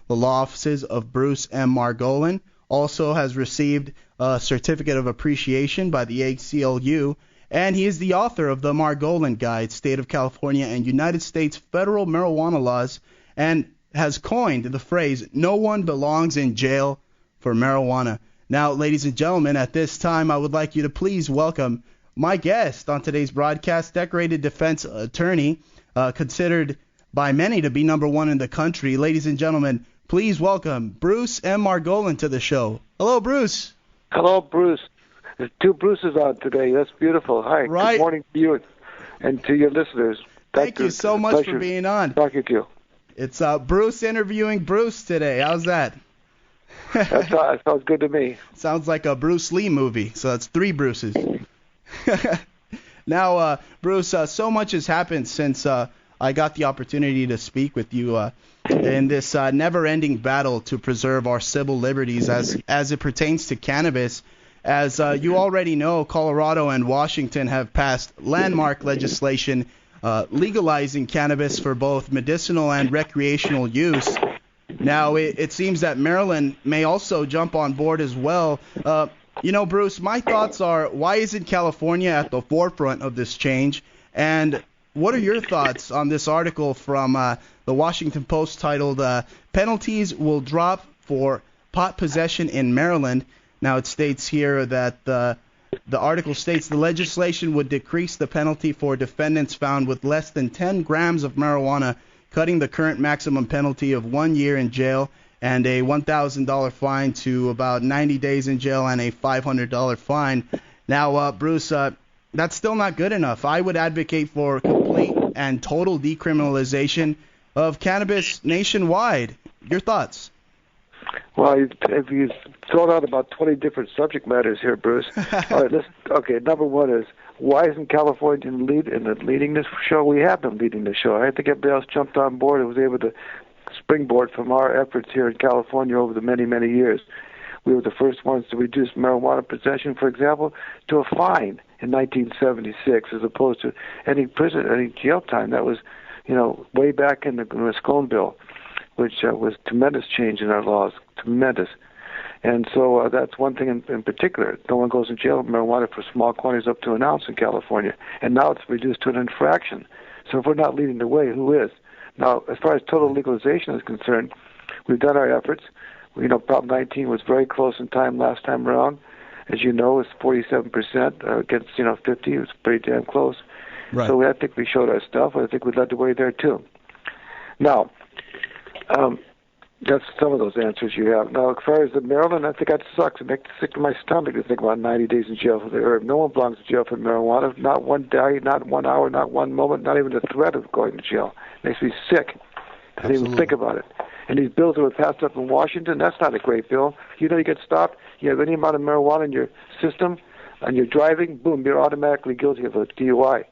the law offices of Bruce M. Margolin. Also has received a certificate of appreciation by the ACLU, and he is the author of the Margolin Guide, State of California and United States Federal Marijuana Laws, and has coined the phrase, "No one belongs in jail for marijuana." Now, ladies and gentlemen, at this time, I would like you to please welcome my guest on today's broadcast, decorated defense attorney, considered by many to be number one in the country. Ladies and gentlemen, please welcome Bruce M. Margolin to the show. Hello, Bruce. Hello, Bruce. There's two Bruces on today. That's beautiful. Hi. Right. Good morning to you and to your listeners. Thank you so much for being on. Talking to you. It's Bruce interviewing Bruce today. How's that? That sounds good to me. Sounds like a Bruce Lee movie. So that's three Bruces. Now, Bruce, so much has happened since I got the opportunity to speak with you in this never-ending battle to preserve our civil liberties as it pertains to cannabis. As you already know, Colorado and Washington have passed landmark legislation legalizing cannabis for both medicinal and recreational use. Now, it seems that Maryland may also jump on board as well. Bruce, my thoughts are, why isn't California at the forefront of this change? And what are your thoughts on this article from the Washington Post titled, "Penalties Will Drop for Pot Possession in Maryland"? Now, it states here that the article states the legislation would decrease the penalty for defendants found with less than 10 grams of marijuana, cutting the current maximum penalty of 1 year in jail and a $1,000 fine to about 90 days in jail and a $500 fine. Now, Bruce, that's still not good enough. I would advocate for complete and total decriminalization of cannabis nationwide. Your thoughts? Well, you've thrown out about 20 different subject matters here, Bruce. All right, okay, number one is, why isn't California leading this show? We have been leading the show. I think everybody else jumped on board and was able to springboard from our efforts here in California over the many, many years. We were the first ones to reduce marijuana possession, for example, to a fine in 1976, as opposed to any jail time. That was, way back in the Scone bill, which was tremendous change in our laws, tremendous. And so that's one thing in particular. No one goes in jail with marijuana for small quantities up to an ounce in California. And now it's reduced to an infraction. So if we're not leading the way, who is? Now, as far as total legalization is concerned, we've done our efforts. Prop 19 was very close in time last time around. As you know, it's 47% against 50. It was pretty damn close. Right. So I think we showed our stuff. I think we led the way there too. Now, that's some of those answers you have. Now, as far as the Maryland, I think that sucks. It makes it sick to my stomach to think about 90 days in jail for the herb. No one belongs in jail for marijuana. Not one day, not 1 hour, not one moment, not even the threat of going to jail. It makes me sick to even think about it. And these bills that were passed up in Washington, that's not a great bill. You get stopped, you have any amount of marijuana in your system, and you're driving, boom, you're automatically guilty of a DUI.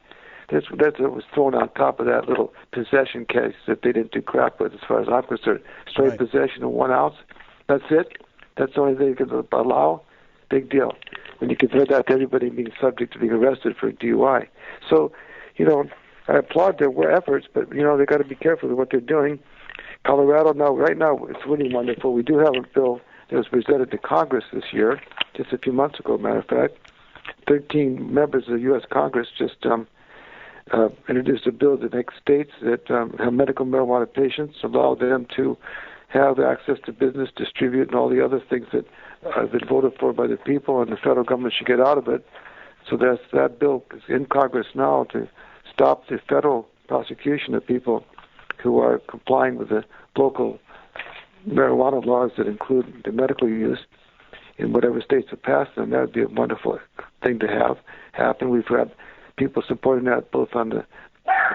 That's what was thrown on top of that little possession case that they didn't do crap with, as far as I'm concerned. Straight Right. Possession of 1 ounce, that's it. That's the only thing you can allow. Big deal. When you compare that to everybody being subject to being arrested for a DUI. So, I applaud their efforts, but, they got to be careful with what they're doing. Colorado, right now, it's really wonderful. We do have a bill that was presented to Congress this year, just a few months ago, matter of fact. 13 members of the U.S. Congress just introduced a bill that makes states that have medical marijuana patients, allow them to have access to business, distribute, and all the other things that have been voted for by the people, and the federal government should get out of it. So that bill is in Congress now to stop the federal prosecution of people who are complying with the local marijuana laws that include the medical use in whatever states have passed them. That would be a wonderful thing to have happen. We've had people supporting that both on the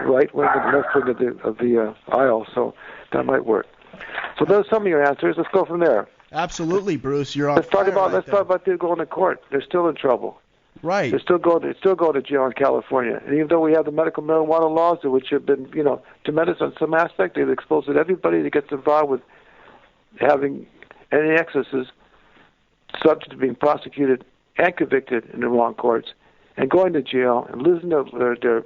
right wing and the left wing of the aisle, so that might work. So those are some of your answers. Let's go from there. Absolutely, Bruce. You're on Let's talk fire. about them going to court. They're still in trouble. Right. They're still going to jail in California. And even though we have the medical marijuana laws, which have been, tremendous on some aspect, they've exposed everybody that gets involved with having any excesses subject to being prosecuted and convicted in the wrong courts and going to jail and losing their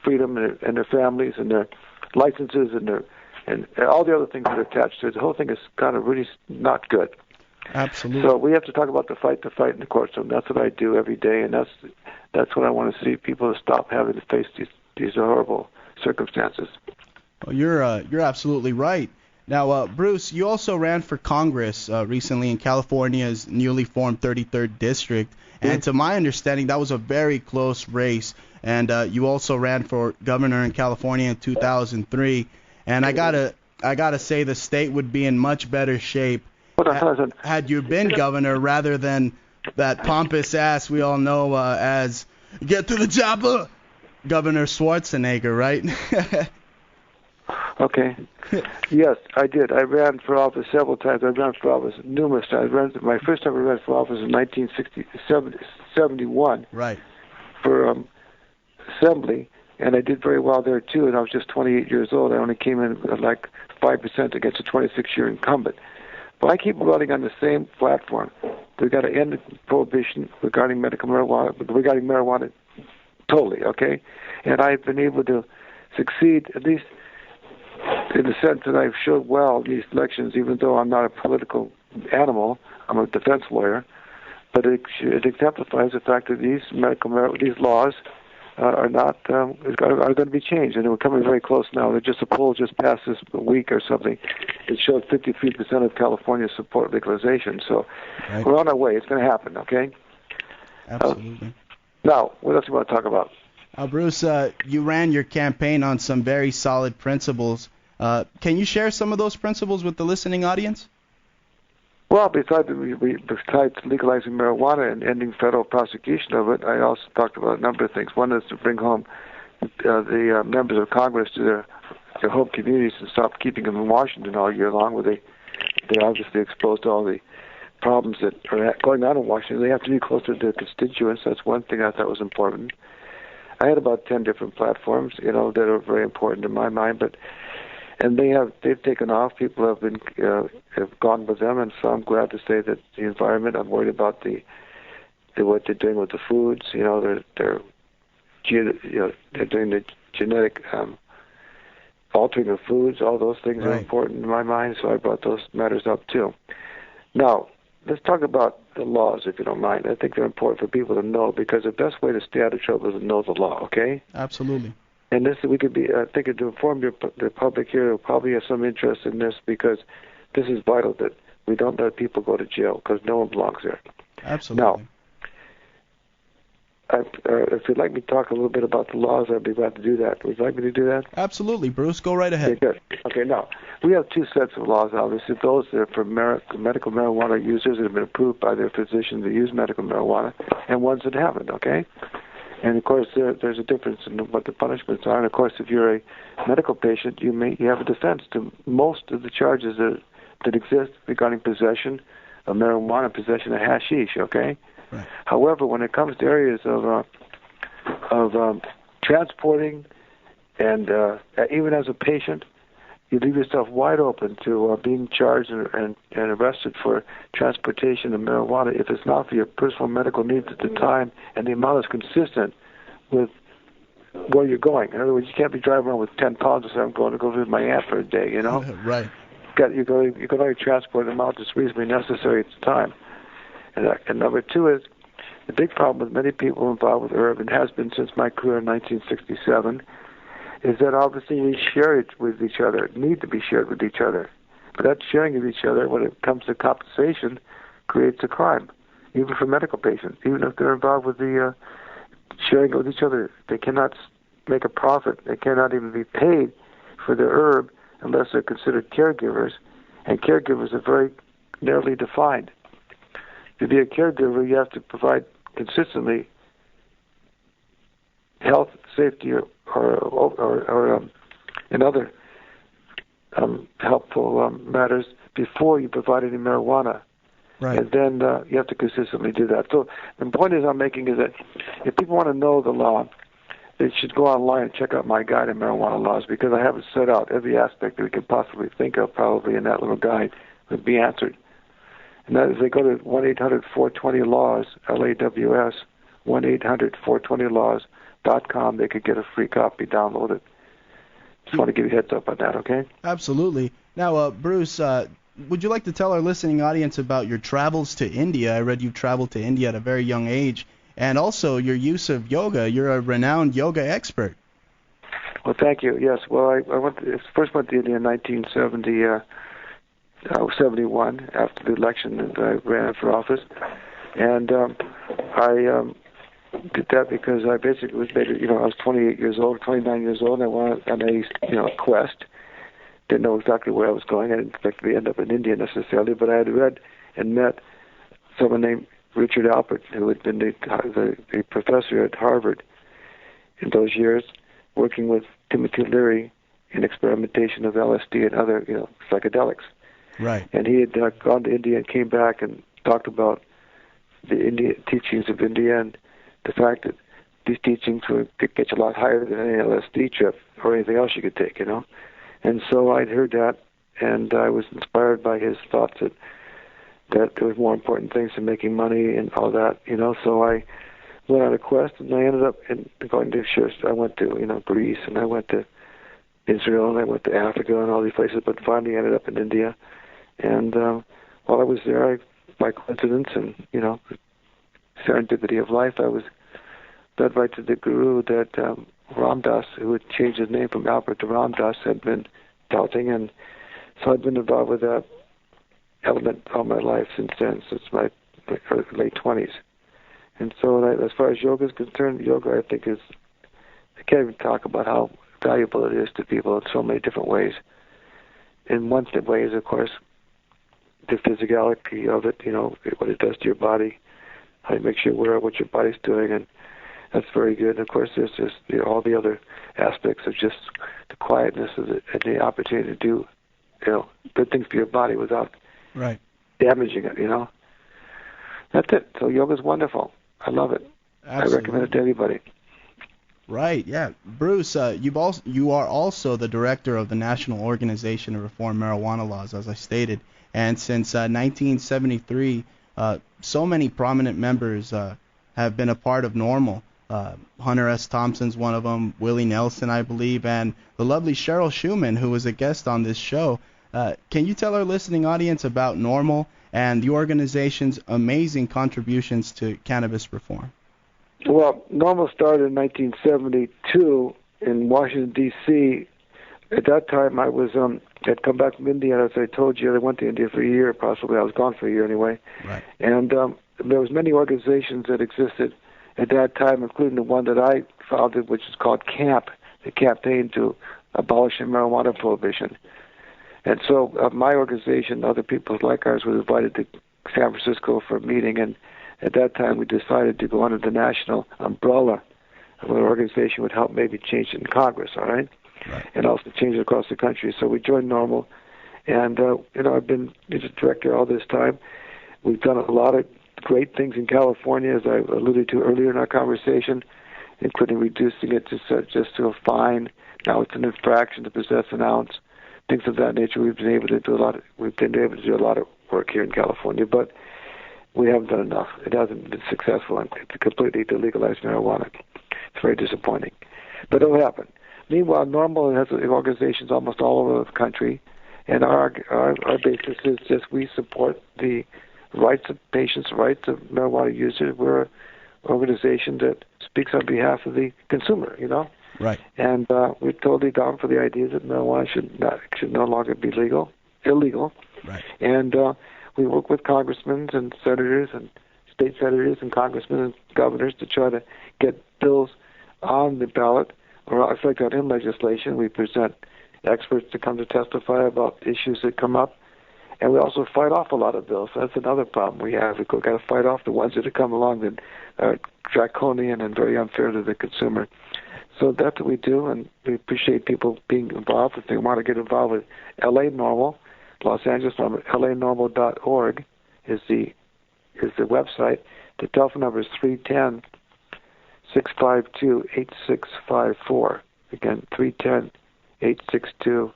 freedom and their families and their licenses and their and all the other things that are attached to it. The whole thing is kind of really not good. Absolutely. So we have to talk about the fight in the courts, and that's what I do every day, and that's what I want to see, people to stop having to face these horrible circumstances. Well, you're absolutely right. Now, Bruce, you also ran for Congress recently in California's newly formed 33rd District, and to my understanding, that was a very close race. And you also ran for governor in California in 2003. And I gotta say, the state would be in much better shape had you been governor rather than that pompous ass we all know as "get to the chopper," Governor Schwarzenegger, right? Okay. Yes, I did. I ran for office several times. I ran for office numerous times. My first time I ran for office in 1971. Right. For assembly, and I did very well there too. And I was just 28 years old. I only came in at like 5% against a 26-year incumbent. But I keep running on the same platform. We've got to end prohibition regarding marijuana totally, okay? And I've been able to succeed, at least in the sense that I've showed well in these elections, even though I'm not a political animal. I'm a defense lawyer. But it exemplifies the fact that these laws are going to be changed, and we're coming very close now. A poll just passed this week or something. It showed 53% of California support legalization. So We're on our way. It's going to happen. Okay. Absolutely. Now, what else do you want to talk about? Bruce, you ran your campaign on some very solid principles. Can you share some of those principles with the listening audience? Well, besides legalizing marijuana and ending federal prosecution of it, I also talked about a number of things. One is to bring home the members of Congress to their home communities and stop keeping them in Washington all year long, where they're obviously exposed to all the problems that are going on in Washington. They have to be closer to their constituents. That's one thing I thought was important. I had about 10 different platforms, that are very important in my mind, and they've taken off. People have gone with them, and so I'm glad to say that the environment. I'm worried about what they're doing with the foods. They're doing the genetic altering of foods. All those things are important in my mind, so I brought those matters up too. Now, let's talk about the laws, if you don't mind. I think they're important for people to know, because the best way to stay out of trouble is to know the law. Okay? Absolutely. And I think to inform the public here, will probably have some interest in this, because this is vital that we don't let people go to jail, because no one belongs there. Absolutely. Now, if you'd like me to talk a little bit about the laws, I'd be glad to do that. Would you like me to do that? Absolutely, Bruce. Go right ahead. Okay, good. Okay, now, we have two sets of laws, obviously. Those that are for medical marijuana users that have been approved by their physician to use medical marijuana, and ones that haven't, okay? And, of course, there's a difference in what the punishments are. And, of course, if you're a medical patient, you have a defense to most of the charges that exist regarding possession of marijuana, possession of hashish, okay? Right. However, when it comes to areas of transporting and even as a patient, you leave yourself wide open to being charged and arrested for transportation of marijuana if it's not for your personal medical needs at the time and the amount is consistent with where you're going. In other words, you can't be driving around with 10 pounds and say, I'm going to go visit my aunt for a day, Right. You can only transport an amount that's reasonably necessary at the time. And number two is, the big problem with many people involved with herb, and has been since my career in 1967, is that obviously we share it with each other, need to be shared with each other. But that sharing with each other, when it comes to compensation, creates a crime, even for medical patients. Even if they're involved with the sharing it with each other, they cannot make a profit. They cannot even be paid for their herb unless they're considered caregivers, and caregivers are very narrowly defined. To be a caregiver, you have to provide consistently health, safety, or and other helpful matters before you provide any marijuana. Right. And then you have to consistently do that. So the point I'm making is that if people want to know the law, they should go online and check out my guide on marijuana laws, because I have it set out. Every aspect that we could possibly think of probably in that little guide would be answered. And that is, they go to 1-800-420-LAWS, LAWS, 1-800-420-LAWS.com. They could get a free copy, download it. Just want to give you a heads up on that, okay? Absolutely. Now, Bruce, would you like to tell our listening audience about your travels to India? I read you traveled to India at a very young age, and also your use of yoga. You're a renowned yoga expert. Well, thank you. Yes. Well, I first went to India in 1971 after the election, and I ran for office. And I did that because I basically was I was 28 years old, 29 years old, and I went on a quest. Didn't know exactly where I was going. I didn't expect to end up in India necessarily, but I had read and met someone named Richard Alpert, who had been the professor at Harvard in those years, working with Timothy Leary in experimentation of LSD and other psychedelics. Right. And he had gone to India and came back and talked about the India teachings of India and the fact that these teachings could get you a lot higher than any LSD trip or anything else you could take, And so I'd heard that, and I was inspired by his thoughts that there was more important things than making money and all that, So I went on a quest, and I ended up going to I went to Greece, and I went to Israel, and I went to Africa, and all these places, but finally ended up in India. And while I was there, by coincidence and serendipity of life, I was led right to the guru that Ram Dass, who had changed his name from Albert to Ram Dass, had been touting, and so I'd been involved with that element all my life since then, since my late 20s. And so as far as yoga is concerned, yoga I think I can't even talk about how valuable it is to people in so many different ways. In one way is, of course, the physicality of it, what it does to your body, how you make sure you're aware of what your body's doing, and that's very good. And of course, there's just all the other aspects of just the quietness of it and the opportunity to do, good things for your body without damaging it. That's it. So yoga's wonderful. I love it. Absolutely. I recommend it to anybody. Right. Yeah, Bruce, you are also the director of the National Organization to Reform Marijuana Laws, as I stated, and since 1973, so many prominent members have been a part of NORML. Hunter S. Thompson's one of them, Willie Nelson, I believe, and the lovely Cheryl Schumann, who was a guest on this show. Can you tell our listening audience about NORML and the organization's amazing contributions to cannabis reform? Well, NORML started in 1972 in Washington, D.C. At that time, I was had come back from India, as I told you. I went to India for a year, possibly. I was gone for a year anyway. Right. And there was many organizations that existed at that time, including the one that I founded, which is called CAMP, the Campaign to Abolish Marijuana Prohibition. And so my organization, other people like ours, was invited to San Francisco for a meeting, and at that time we decided to go under the national umbrella of an organization would help maybe change it in Congress, all right? And also change it across the country. So we joined NORML, and I've been the director all this time. We've done a lot of great things in California, as I alluded to earlier in our conversation, including reducing it to just to a fine. Now it's an infraction to possess an ounce. Things of that nature. We've been able to do a lot of work here in California, but we haven't done enough. It hasn't been successful, and it's completely to legalize marijuana. It's very disappointing, but it'll happen. Meanwhile, NORML has organizations almost all over the country, and our basis is just we support the rights of patients, rights of marijuana users. We're an organization that speaks on behalf of the consumer, Right. And we're totally down for the idea that marijuana should no longer be illegal. Right. And we work with congressmen and senators and state senators and congressmen and governors to try to get bills on the ballot or affect that in legislation. We present experts to come to testify about issues that come up. And we also fight off a lot of bills. That's another problem we have. We've got to fight off the ones that have come along that are draconian and very unfair to the consumer. So that's what we do, and we appreciate people being involved. If they want to get involved with LA NORML, Los Angeles NORML, LANORML.org is the website. The telephone number is 310-652-8654. Again, 310-862.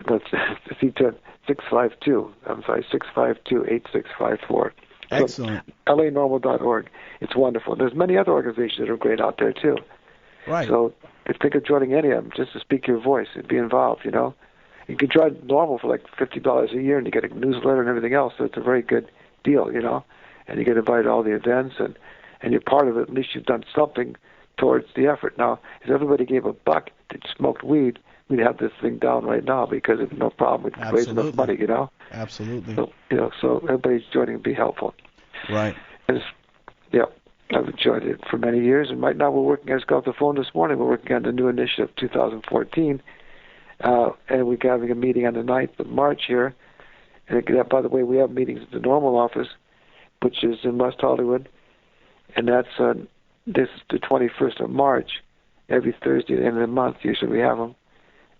That's 652. I'm sorry, 652-8654. Excellent. So, LANORML.org. It's wonderful. There's many other organizations that are great out there too. Right. So think of joining any of them, just to speak your voice and be involved, you know. You can join normal for like $50 a year, and you get a newsletter and everything else, so it's a very good deal, you know. And you get invited to all the events, and you're part of it. At least you've done something towards the effort. Now, if everybody gave a buck that smoked weed, we'd have this thing down right now because it's no problem. We'd raise enough money, you know. Absolutely. So, you know, so everybody's joining would be helpful. Right. Yeah, I've enjoyed it for many years, and right now we're working. I just got off the phone this morning. We're working on the new initiative 2014, and we're having a meeting on the 9th of March here. And by the way, we have meetings at the normal office, which is in West Hollywood, and that's this is the 21st of March. Every Thursday at the end of the month, usually we have them,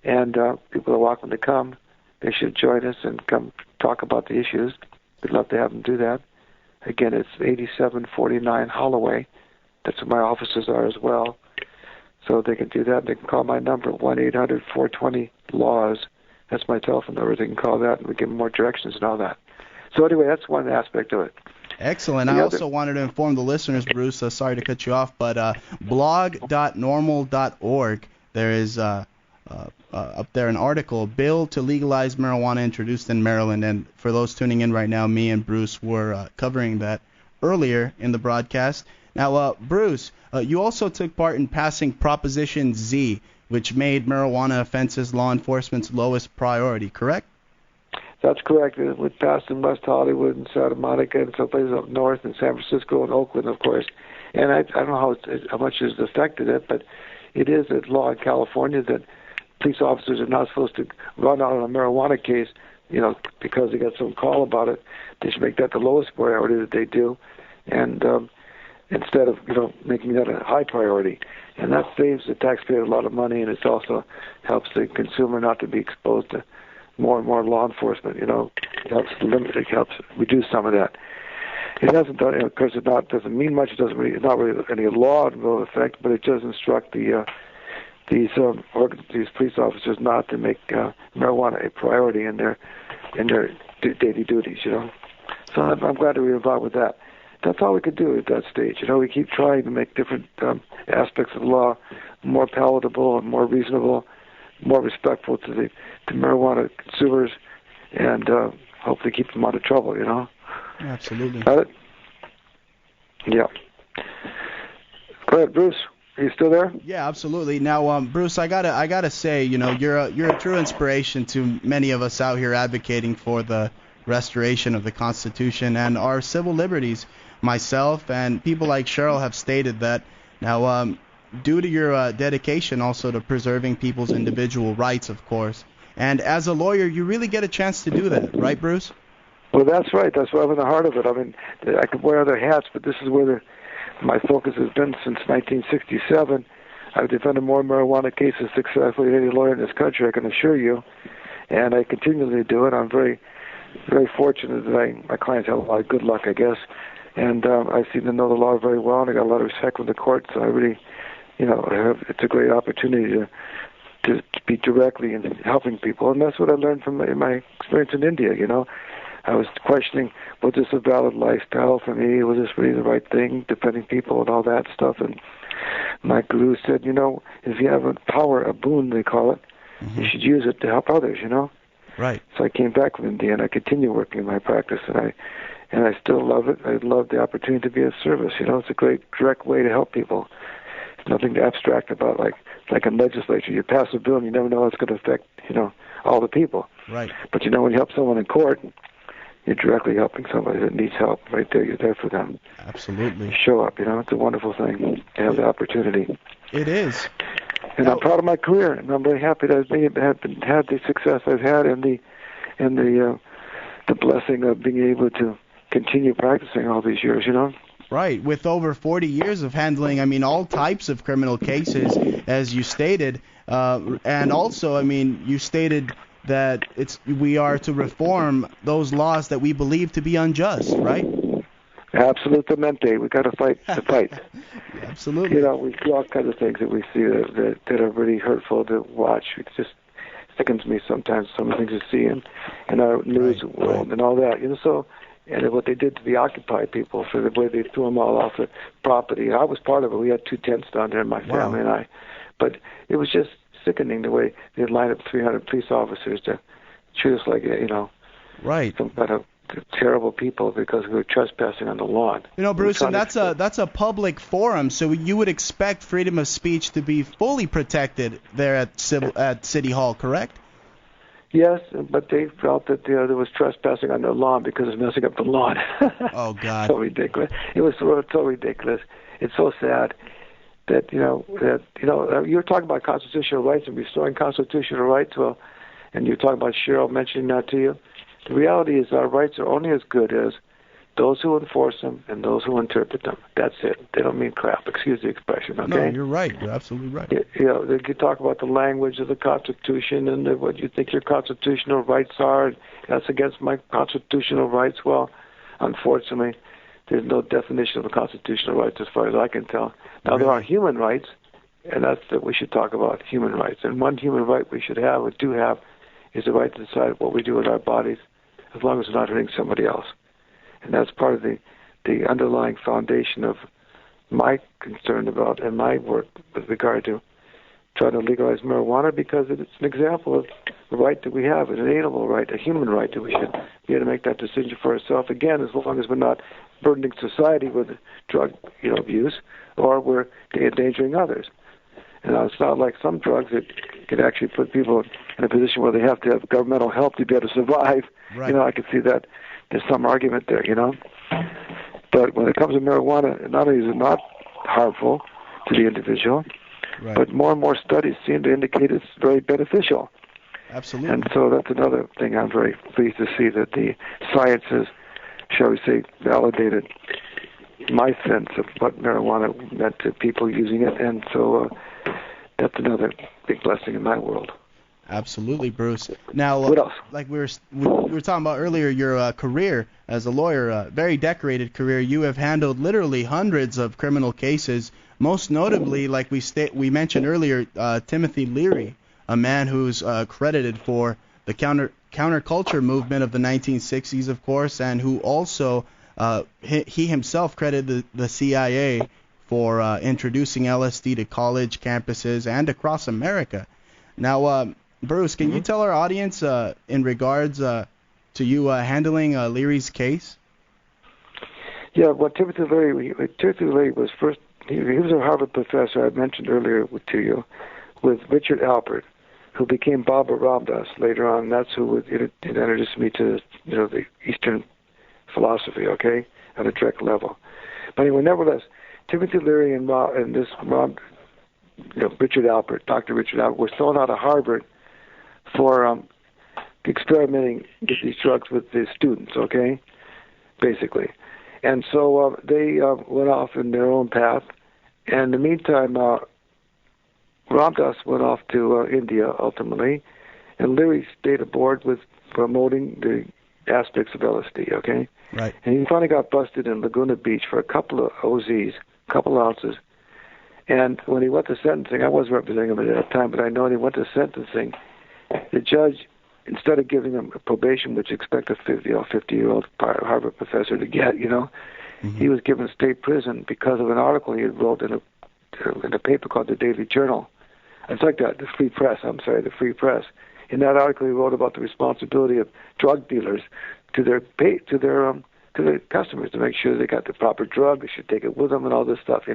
and people are welcome to come. They should join us and come talk about the issues. We'd love to have them do that. Again, it's 8749 Holloway. That's where my offices are as well. So they can do that. They can call my number, 1-800-420-LAWS. That's my telephone number. They can call that, and we give them more directions and all that. So anyway, that's one aspect of it. Excellent. I also wanted to inform the listeners, Bruce, sorry to cut you off, but blog.normal.org, there is up there an article, Bill to Legalize Marijuana Introduced in Maryland. And for those tuning in right now, me and Bruce were covering that earlier in the broadcast. Now, Bruce, you also took part in passing Proposition Z, which made marijuana offenses law enforcement's lowest priority, correct? That's correct. It was passed in West Hollywood and Santa Monica and some places up north in San Francisco and Oakland, of course. And I don't know how much it's affected it, but it is a law in California that police officers are not supposed to run out on a marijuana case, you know, because they got some call about it. They should make that the lowest priority that they do, and instead of, you know, making that a high priority. And that saves the taxpayer a lot of money, and it also helps the consumer not to be exposed to more and more law enforcement. You know, it helps reduce some of that. It hasn't done, of course, doesn't mean much. It's not really any law in effect, but it does instruct these police officers not to make marijuana a priority in their daily duties. You know, so I'm glad to be involved with that. That's all we could do at that stage. You know, we keep trying to make different aspects of the law more palatable and more reasonable, more respectful to marijuana consumers, and hopefully keep them out of trouble. You know. Absolutely. Got it? Yeah. Go ahead, Bruce. Are you still there? Yeah, absolutely. Now, Bruce, I gotta say, you know, you're a true inspiration to many of us out here advocating for the restoration of the Constitution and our civil liberties. Myself and people like Cheryl have stated that. Now, due to your dedication also to preserving people's individual rights, of course, and as a lawyer, you really get a chance to do that, right, Bruce? Well, that's right. That's why I'm in the heart of it. I mean, I could wear other hats, but this is where my focus has been since 1967. I've defended more marijuana cases successfully than any lawyer in this country, I can assure you, and I continually do it. I'm very, very fortunate that my clients have a lot of good luck, I guess, and I seem to know the law very well, and I got a lot of respect from the court, so I really, you know, it's a great opportunity to be directly in helping people, and that's what I learned from my experience in India, you know. I was questioning, was this a valid lifestyle for me? Was this really the right thing, defending people and all that stuff? And my guru said, you know, if you have a power, a boon, they call it, you should use it to help others, you know? Right. So I came back from India, and I continue working in my practice, and I still love it. I love the opportunity to be of service. You know, it's a great, direct way to help people. There's nothing abstract about, like in legislature. You pass a bill, and you never know how it's going to affect, you know, all the people. Right. But, you know, when you help someone in court, you're directly helping somebody that needs help right there. You're there for them. Absolutely. You show up, you know. It's a wonderful thing to have the opportunity. It is. And I'm proud of my career, and I'm very happy that I've had the success I've had and the blessing of being able to continue practicing all these years, you know. Right. With over 40 years of handling, I mean, all types of criminal cases, as you stated, and also, I mean, you stated that we are to reform those laws that we believe to be unjust, right? Absolutamente. We got to fight the fight. Absolutely. You know, we see all kinds of things that we see that are really hurtful to watch. It just sickens me sometimes, some of the things you see in our news world and all that. You know, so, and what they did to the Occupy people, for the way they threw them all off the property. I was part of it. We had 2 tents down there, my family and I. But it was just sickening the way they'd line up 300 police officers to treat us like, right, some kind of terrible people because we were trespassing on the lawn. Bruce, and that's a public forum, so you would expect freedom of speech to be fully protected there at City Hall, correct? Yes, but they felt that there was trespassing on their lawn because it's messing up the lawn. Oh, God. So ridiculous. It was so ridiculous. It's so sad that, you were talking about constitutional rights and restoring constitutional rights, and you're talking about Cheryl mentioning that to you. The reality is our rights are only as good as those who enforce them and those who interpret them. That's it. They don't mean crap. Excuse the expression, okay? No, you're right. You're absolutely right. They could talk about the language of the Constitution and what you think your constitutional rights are. And that's against my constitutional rights. Well, unfortunately, there's no definition of the constitutional rights as far as I can tell. Now, There are human rights, and that's what we should talk about, human rights. And one human right we should have, or do have, is the right to decide what we do with our bodies as long as we're not hurting somebody else. And that's part of the underlying foundation of my concern about and my work with regard to trying to legalize marijuana, because it's an example of the right that we have, an inalienable right, a human right, that we should be able to make that decision for ourselves, again, as long as we're not burdening society with drug abuse or we're endangering others. And it's not like some drugs that can actually put people in a position where they have to have governmental help to be able to survive. Right. I can see that there's some argument there, But when it comes to marijuana, not only is it not harmful to the individual, right, but more and more studies seem to indicate it's very beneficial. Absolutely. And so that's another thing I'm very pleased to see, that the science has, shall we say, validated my sense of what marijuana meant to people using it. And so that's another big blessing in my world. Absolutely, Bruce. Now, what else? Like we were talking about earlier, your career as a lawyer, a very decorated career. You have handled literally hundreds of criminal cases. Most notably, like we mentioned earlier, Timothy Leary, a man who's credited for the counterculture movement of the 1960s, of course, and who also he himself credited the CIA for introducing LSD to college campuses and across America. Now, Bruce, can you tell our audience in regards to you handling Leary's case? Yeah, well, Timothy Leary was first. He was a Harvard professor I mentioned earlier to you, with Richard Alpert, who became Baba Ramdas later on. That's who introduced me to the Eastern philosophy, okay, at a direct level. But anyway, nevertheless, Timothy Leary and Richard Alpert, Dr. Richard Alpert, were thrown out of Harvard for experimenting with these drugs with the students, okay, basically. And so they went off in their own path. And in the meantime, Ramdas went off to India, ultimately, and Leary stayed aboard with promoting the aspects of LSD, okay? Right. And he finally got busted in Laguna Beach for a couple of OZs, a couple ounces. And when he went to sentencing, I wasn't representing him at that time, but I know when he went to sentencing, the judge, instead of giving him a probation, which you expect a 50-year-old Harvard professor to get, he was given state prison because of an article he had wrote in a paper called the Daily Journal. It's like that, the Free Press. In that article, he wrote about the responsibility of drug dealers to their customers to make sure they got the proper drug, they should take it with them, and all this stuff,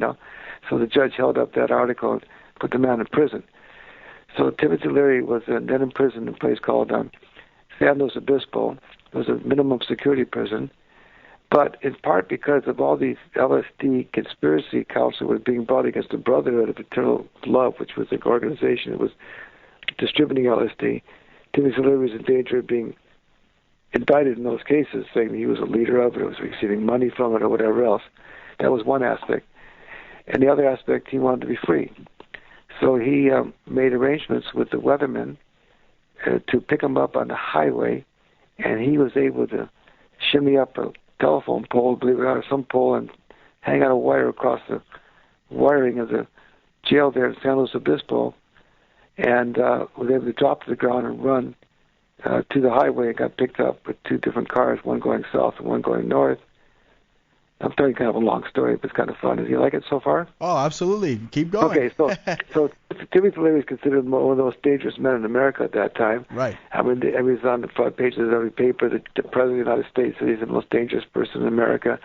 So the judge held up that article and put the man in prison. So Timothy Leary was then in prison in a place called San Luis Obispo. It was a minimum security prison. But in part because of all these LSD conspiracy counts that were being brought against the Brotherhood of Eternal Love, which was an organization that was distributing LSD, Timothy Leary was in danger of being indicted in those cases, saying that he was a leader of it, or was receiving money from it, or whatever else. That was one aspect. And the other aspect, he wanted to be free. So he made arrangements with the weathermen to pick him up on the highway, and he was able to shimmy up a telephone pole, believe it or not, some pole, and hang out a wire across the wiring of the jail there in San Luis Obispo, and was able to drop to the ground and run to the highway, and got picked up with two different cars, one going south and one going north. I'm telling you kind of a long story, but it's kind of fun. Do you like it so far? Oh, absolutely. Keep going. Okay, so Timothy Leary was considered one of the most dangerous men in America at that time. Right. I mean, he was on the front pages of every paper. The President of the United States said he's the most dangerous person in America.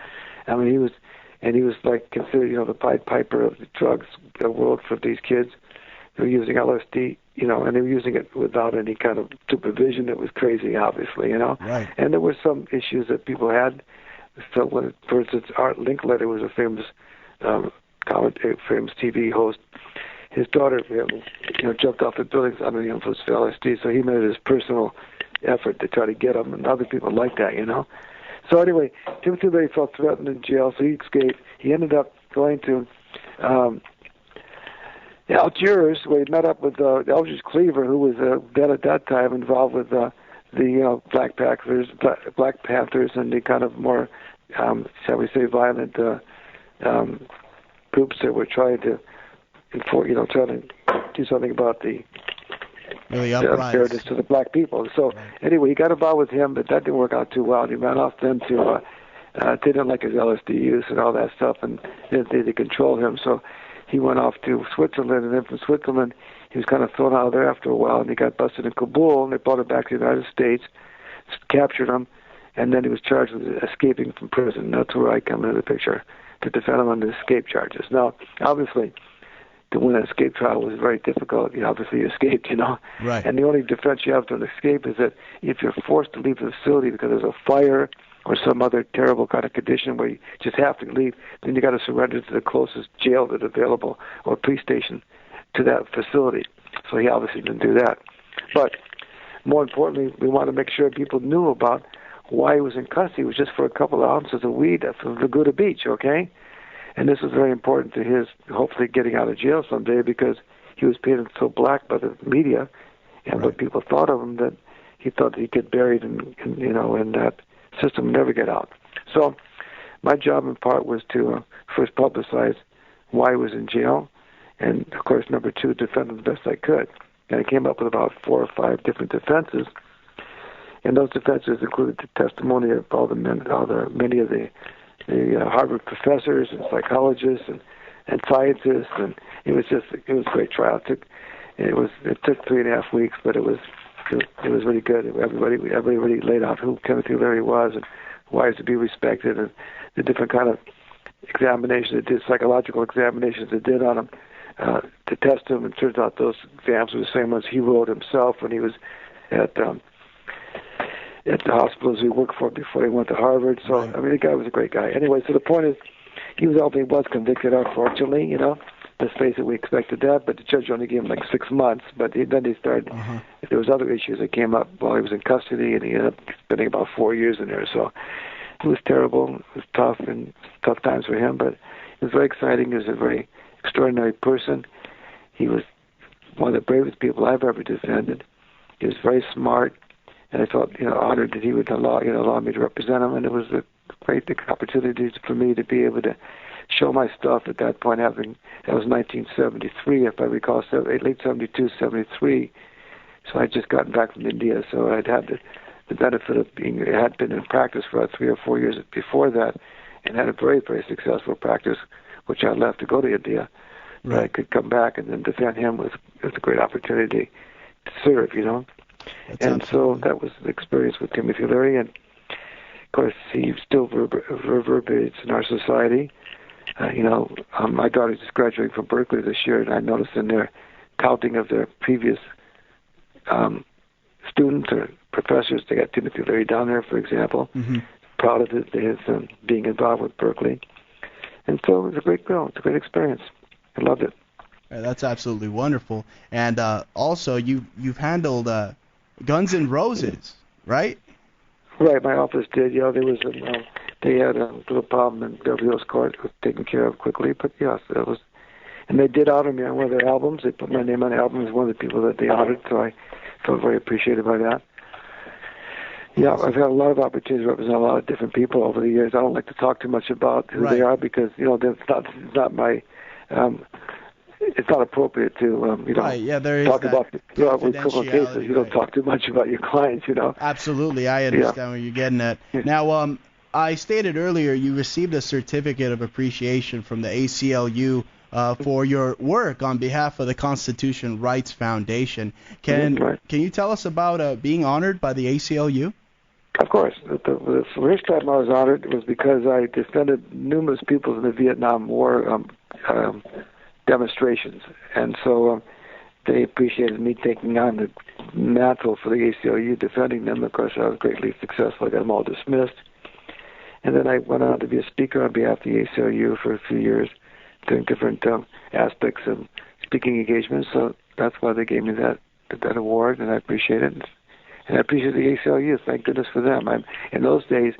I mean, he was like considered, the Pied Piper of the drugs world for these kids who were using LSD, and they were using it without any kind of supervision. It was crazy, obviously, Right. And there were some issues that people had. So, for instance, Art Linkletter was a famous famous TV host. His daughter, jumped off the buildings under the influence of LSD, so he made it his personal effort to try to get him, and other people like that, So anyway, Timothy Leary felt threatened in jail, so he escaped. He ended up going to Algiers, where he met up with Eldridge Cleaver, who was then at that time involved with the Black Panthers, and the kind of more, shall we say, violent groups that were trying to do something about the unfairness to the black people. So anyway, he got involved with him, but that didn't work out too well. He ran off then to they didn't like his LSD use and all that stuff, and they controlled him. So he went off to Switzerland, and then from Switzerland he was kind of thrown out of there after a while, and he got busted in Kabul, and they brought him back to the United States, captured him, and then he was charged with escaping from prison. That's where I come into the picture, to defend him on the escape charges. Now, obviously, to win an escape trial was very difficult. Obviously you escaped, Right. And the only defense you have to an escape is that if you're forced to leave the facility because there's a fire or some other terrible kind of condition where you just have to leave, then you got to surrender to the closest jail that's available or police station to that facility. So he obviously didn't do that. But more importantly, we want to make sure people knew about why he was in custody. It was just for a couple of ounces of weed from Laguna Beach, okay? And this was very important to his hopefully getting out of jail someday, because he was painted so black by the media and Right. what people thought of him, that he thought that he'd get buried in that system and never get out. So my job in part was to first publicize why he was in jail, and of course, number two, defend him the best I could. And I came up with about 4 or 5 different defenses, and those defenses included the testimony of many of the Harvard professors and psychologists and scientists, and it was a great trial. It took 3.5 weeks, but it was really good. Everybody really laid out who Timothy Leary was and why he's to be respected, and the different kind of examinations they did, psychological examinations they did on him to test him. And it turns out those exams were the same ones he wrote himself when he was at the hospitals he worked for before he went to Harvard. So, Right. I mean, the guy was a great guy. Anyway, so the point is, he was convicted, unfortunately, Let's face it, we expected that, but the judge only gave him like 6 months. But then he started, there was other issues that came up while he was in custody, and he ended up spending about 4 years in there. So it was terrible. It was tough, and tough times for him, but it was very exciting. He was a very extraordinary person. He was one of the bravest people I've ever defended. He was very smart. And I felt, honored that he would allow me to represent him. And it was a great opportunity for me to be able to show my stuff at that point. That was 1973, if I recall, late 72, 73. So I'd just gotten back from India, so I'd had the benefit of had been in practice for about 3 or 4 years before that, and had a very, very successful practice, which I left to go to India. Right. But I could come back and then defend him was a great opportunity to serve, And so that was the experience with Timothy Leary, and of course he still reverberates in our society. My daughter's just graduating from Berkeley this year, and I noticed in their counting of their previous students or professors, they got Timothy Leary down there, for example. Mm-hmm. Proud of his being involved with Berkeley, and so it was a great girl. It's a great experience. I loved it. That's absolutely wonderful. And also, you've handled Guns N' Roses, right? Right, my office did. There was they had a little problem in Beverly Hills Court. It was taken care of quickly, but yes, it was. And they did honor me on one of their albums. They put my name on the album as one of the people that they honored, so I felt very appreciated by that. Yeah, I've had a lot of opportunities to represent a lot of different people over the years. I don't like to talk too much about who they are because it's not my. It's not appropriate to right, yeah, there is talk that about with criminal cases. You don't talk too much about your clients, Absolutely, I understand where you're getting at. Now, I stated earlier you received a certificate of appreciation from the ACLU for your work on behalf of the Constitution Rights Foundation. Can you tell us about being honored by the ACLU? Of course. The first time I was honored was because I defended numerous people in the Vietnam War demonstrations, and so they appreciated me taking on the mantle for the ACLU, defending them. Of course, I was greatly successful. I got them all dismissed. And then I went on to be a speaker on behalf of the ACLU for a few years, doing different aspects of speaking engagements. So that's why they gave me that award, and I appreciate it. And I appreciate the ACLU. Thank goodness for them. In those days,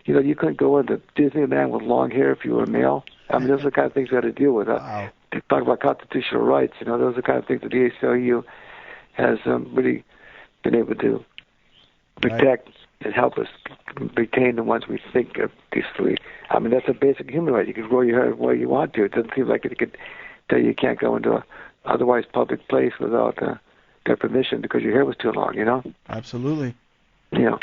you couldn't go into Disneyland with long hair if you were a male. I mean, those are the kind of things we had to deal with. Wow. Talk about constitutional rights. Those are the kind of things that the ACLU has really been able to protect and help us retain the ones we think of peacefully. I mean, that's a basic human right. You can grow your hair where you want to. It doesn't seem like it could tell you can't go into an otherwise public place without their permission because your hair was too long, Absolutely. Yeah.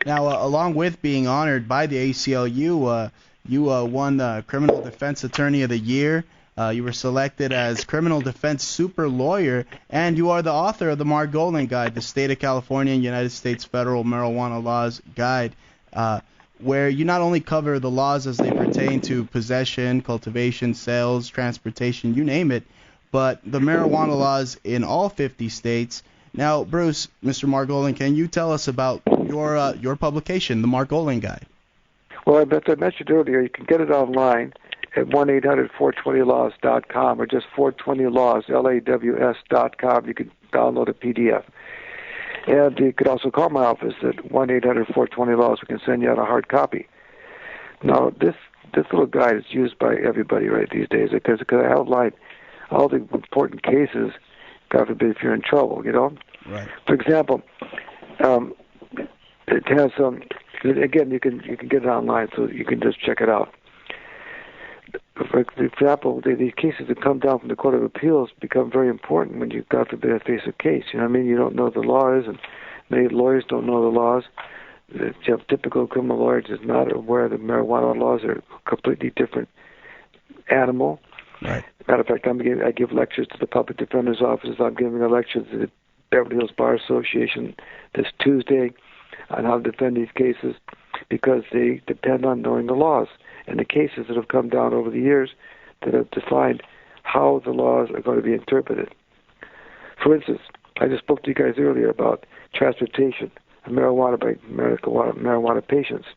Now, along with being honored by the ACLU, you won the Criminal Defense Attorney of the Year. You were selected as Criminal Defense Super Lawyer, and you are the author of the Margolin Guide, the State of California and United States Federal Marijuana Laws Guide, where you not only cover the laws as they pertain to possession, cultivation, sales, transportation, you name it, but the marijuana laws in all 50 states. Now, Bruce, Mr. Margolin, can you tell us about your publication, the Margolin Guide? Well, as I mentioned earlier, you can get it online at 1-800-420-LAWS.com or just 420laws, LAWS.com. You can download a PDF. And you could also call my office at 1-800-420-LAWS. We can send you out a hard copy. Now, this little guide is used by everybody right these days because I outline all the important cases, God forbid, if you're in trouble, Right. For example, it has again, you can get it online, so you can just check it out. For example, these cases that come down from the Court of Appeals become very important when you, God forbid, face a case. You don't know the laws, and many lawyers don't know the laws. The typical criminal lawyer is not aware that marijuana laws are a completely different animal. Right. Matter of fact, I give lectures to the public defender's offices. I'm giving a lecture to the Beverly Hills Bar Association this Tuesday on how to defend these cases because they depend on knowing the laws and the cases that have come down over the years that have defined how the laws are going to be interpreted. For instance, I just spoke to you guys earlier about transportation of marijuana by marijuana patients.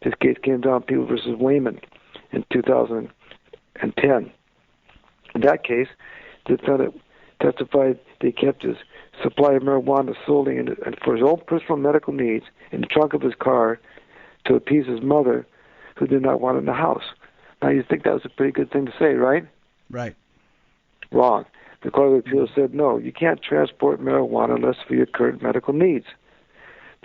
This case came down, People versus Wayman, in 2010. In that case, the defendant testified that he kept his supply of marijuana solely and for his own personal medical needs in the trunk of his car to appease his mother, who did not want it in the house. Now, you think that was a pretty good thing to say, right? Right. Wrong. The Court of Appeals said, no, you can't transport marijuana unless for your current medical needs.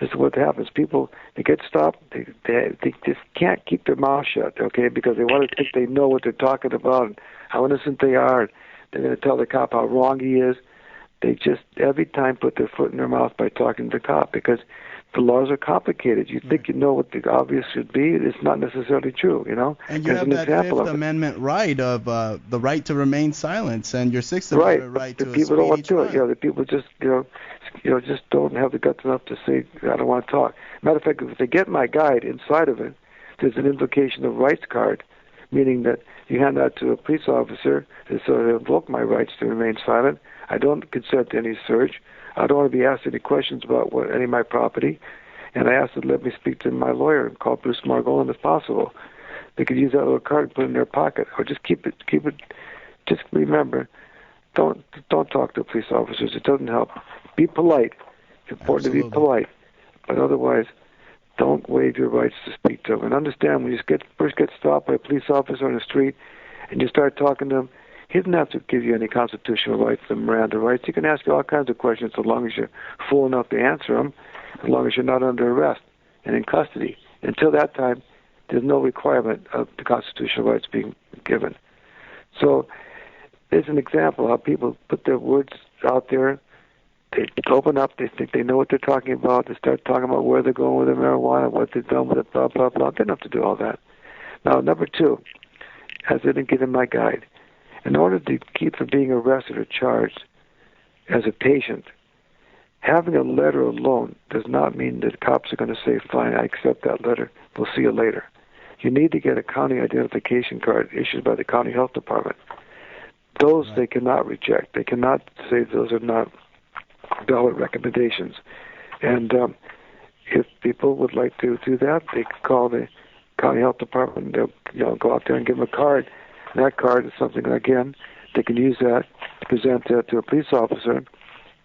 This is what happens. People, they get stopped. They just can't keep their mouth shut, okay, because they want to think they know what they're talking about and how innocent they are. They're going to tell the cop how wrong he is. They just every time put their foot in their mouth by talking to the cop because the laws are complicated. You think you know what the obvious should be. It's not necessarily true, And you have that Fifth Amendment right of the right to remain silent, and your Sixth Amendment right to a speedy trial. The people don't want to do it. The people just, just don't have the guts enough to say, I don't want to talk. Matter of fact, if they get my guide, inside of it, there's an invocation of rights card, meaning that you hand that to a police officer to sort of invoke my rights to remain silent. I don't consent to any search. I don't want to be asked any questions about any of my property. And I asked them to let me speak to my lawyer and call Bruce Margolin if possible. They could use that little card and put it in their pocket, or just keep it. Just remember, don't talk to police officers. It doesn't help. Be polite. It's important to be polite, but otherwise, don't waive your rights to speak to them. And understand, when you first get stopped by a police officer on the street, and you start talking to them, he doesn't have to give you any constitutional rights and Miranda rights. He can ask you all kinds of questions so long as you're fool enough to answer them, as long as you're not under arrest and in custody. Until that time, there's no requirement of the constitutional rights being given. So there's an example how people put their words out there They open up. They think they know what they're talking about. They start talking about where they're going with the marijuana, what they've done with it, blah, blah, blah. They don't have to do all that. Now, number two, as I didn't get in my guide, in order to keep from being arrested or charged as a patient, having a letter alone does not mean that cops are going to say, fine, I accept that letter. We'll see you later. You need to get a county identification card issued by the county health department. Those they cannot reject. They cannot say those are not valid recommendations. And if people would like to do that, they can call the county health department. They'll go out there and give them a card. And that card is something, again, they can use that to present that to a police officer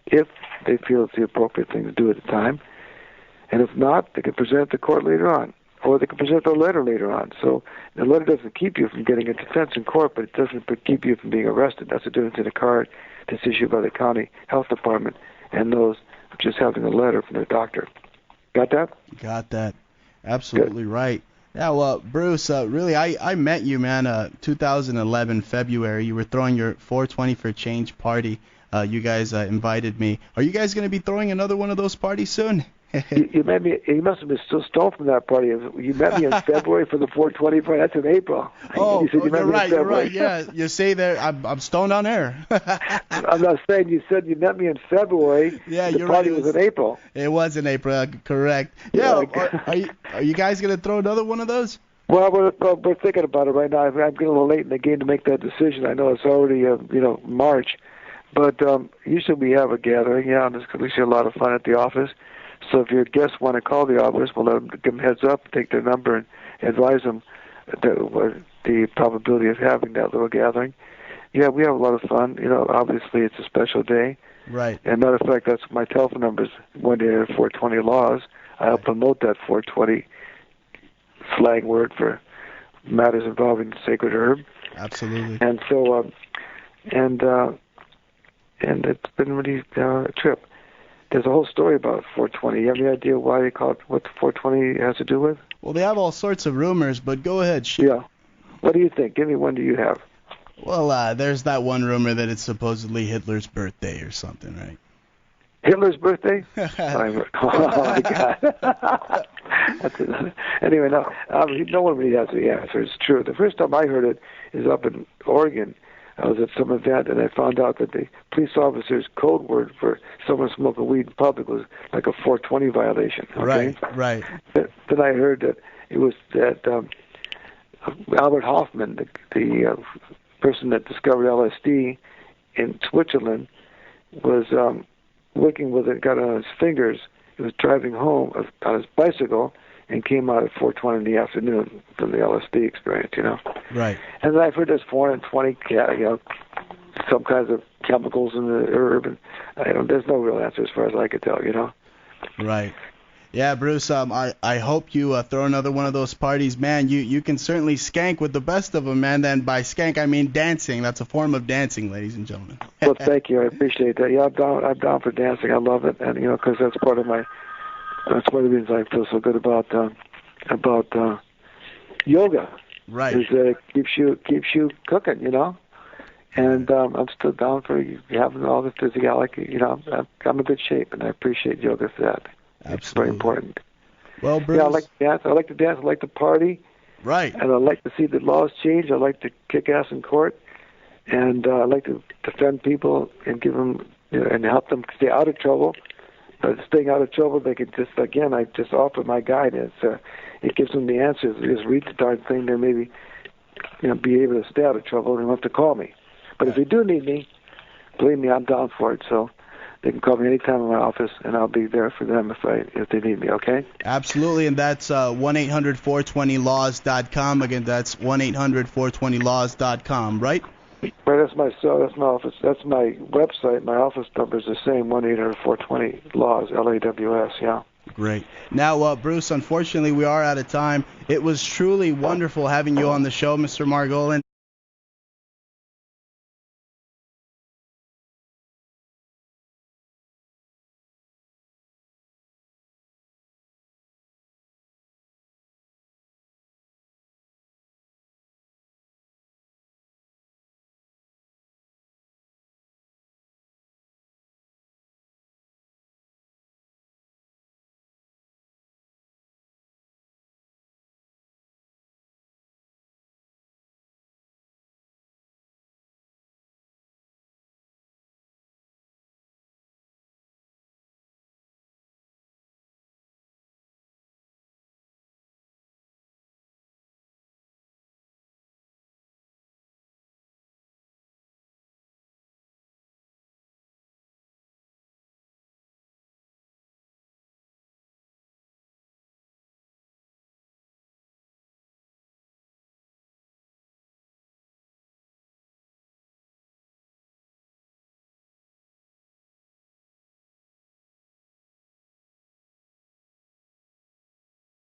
if they feel it's the appropriate thing to do at the time. And if not, they can present it to court later on. Or they can present a letter later on. So the letter doesn't keep you from getting a defense in court, but it doesn't keep you from being arrested. That's the difference in a card that's issued by the county health department and those just having a letter from their doctor. Got that? Got that. Absolutely Good. Right. Yeah, well, Bruce, really, I met you, man, 2011 February. You were throwing your 420 for Change party. You guys invited me. Are you guys going to be throwing another one of those parties soon? You met me. You must have been still stoned from that party. You met me in February for the 420 party. That's in April. Oh, you said you met me in February. You're right. Yeah, you say there. I'm stoned on air. I'm not saying you said you met me in February. Yeah, the you're party right. was in April. It was in April. Correct. Yeah. Are you guys gonna throw another one of those? Well, we're thinking about it right now. I'm getting a little late in the game to make that decision. I know it's already March, but usually we have a gathering. Yeah, and it's usually a lot of fun at the office. So if your guests want to call the office, we'll give them heads up, take their number, and advise them the probability of having that little gathering. Yeah, we have a lot of fun. Obviously it's a special day. Right. And matter of fact, that's my telephone number is 1-800-420-LAWS. I help promote that 420 slang word for matters involving the sacred herb. Absolutely. And so, and it's been really a trip. There's a whole story about 420. You have any idea why they call it, what the 420 has to do with? Well, they have all sorts of rumors, but go ahead. Yeah. What do you think? Give me one do you have? Well, there's that one rumor that it's supposedly Hitler's birthday or something, right? Hitler's birthday? Oh, my God. Anyway, no. No one really has the answer. It's true. The first time I heard it is up in Oregon. I was at some event, and I found out that the police officer's code word for someone smoking weed in public was like a 420 violation. Okay? Right. Then I heard that it was that Albert Hoffman, the person that discovered LSD in Switzerland, was working with it, got it on his fingers. He was driving home on his bicycle and came out at 4:20 in the afternoon from the LSD experience, Right. And then I've heard there's 420, some kinds of chemicals in the herb, and there's no real answer as far as I could tell, Right. Yeah, Bruce, I hope you throw another one of those parties, man. You can certainly skank with the best of them, man. Then by skank, I mean dancing. That's a form of dancing, ladies and gentlemen. Well, thank you. I appreciate that. Yeah, I'm down for dancing. I love it, and because that's part of my. That's one of the reasons I feel so good about yoga. Right. Is keeps you cooking, And I'm still down for having all the physicality. I'm in good shape, and I appreciate yoga for that. Absolutely. It's very important. Well, Bruce. Yeah, I like to dance. I like to dance. I like to party. Right. And I like to see the laws change. I like to kick ass in court, and I like to defend people and give them and help them stay out of trouble. But staying out of trouble, they could just I just offer my guidance. It gives them the answers. They just read the darn thing. They maybe be able to stay out of trouble. They don't have to call me. But if they do need me, believe me, I'm down for it. So they can call me anytime in my office, and I'll be there for them if they need me. Okay? Absolutely, and that's 1-800-420-LAWS.com. Again, that's 1-800-420-LAWS.com, right? Right, that's my office. That's my website. My office number is the same, 1-800-420-LAWS, LAWS, yeah. Great. Now, Bruce, unfortunately, we are out of time. It was truly wonderful having you on the show, Mr. Margolin.